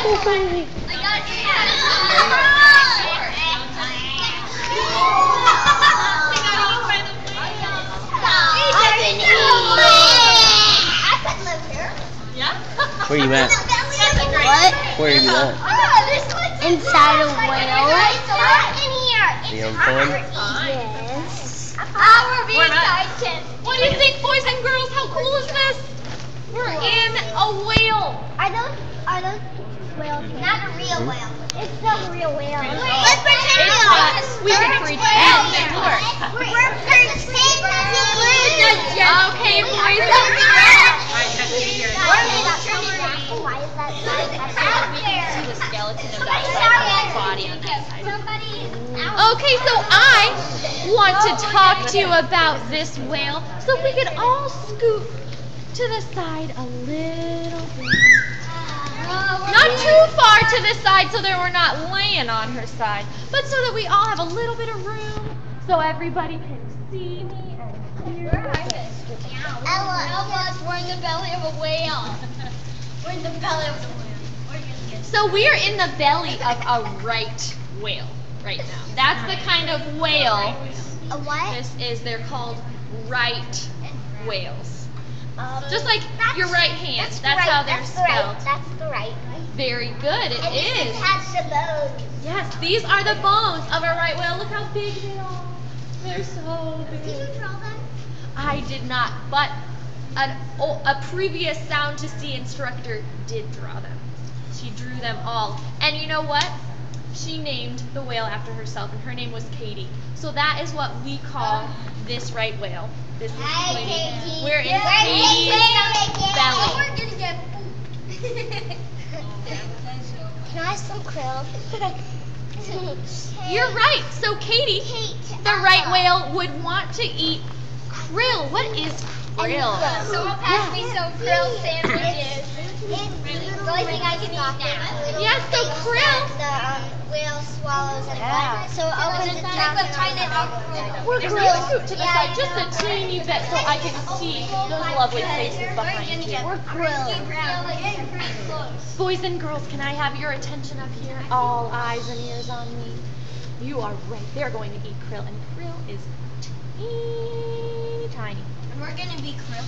Where you at? What? Where are you at? Inside a whale. You having fun? Yes. We're being excited. What do you think, boys and girls? How cool is this? We're in a whale. Are those whales? Not a real whale. It's not a real whale. Let's pretend we can pretend it works. We're pretending. Okay, boys and girls. Why is that? The skeleton of that body on that side. Okay, so I want to talk to you about this whale. So if we could all scoot to the side a little bit. Not too far to the side so that we're not laying on her side, but so that we all have a little bit of room so everybody can see me and hear me. Ella, we're in the belly of a whale. We're in the belly of the whale. So we are in the belly of a right whale right now. That's the kind of whale. a what? This is, they're called right whales. Just like your right hand. That's how they're spelled. That's the right. Very good. It is. It has the bones. Yes, these are the bones of a right whale. Look how big they are. They're so big. Did you draw them? I did not, but a previous Sound to See instructor did draw them. She drew them all. And you know what? She named the whale after herself, and her name was Katie. So that is what we call this right whale. This is Katie. We're in Katie's belly. We're gonna get food. Can I have some krill? You're right. So Katie, the right whale, would want to eat krill. What is krill? Someone passed me some krill sandwiches. It's the only thing I can eat now. Yes, so krill. The whale swallows and so it opens its mouth and We're going to scoot to the side just a teeny bit so I can see those lovely faces behind you. We're krill. Boys and girls, can I have your attention up here? All eyes and ears on me. You are right. They're going to eat krill, and krill is teeny tiny. And we're gonna be krill.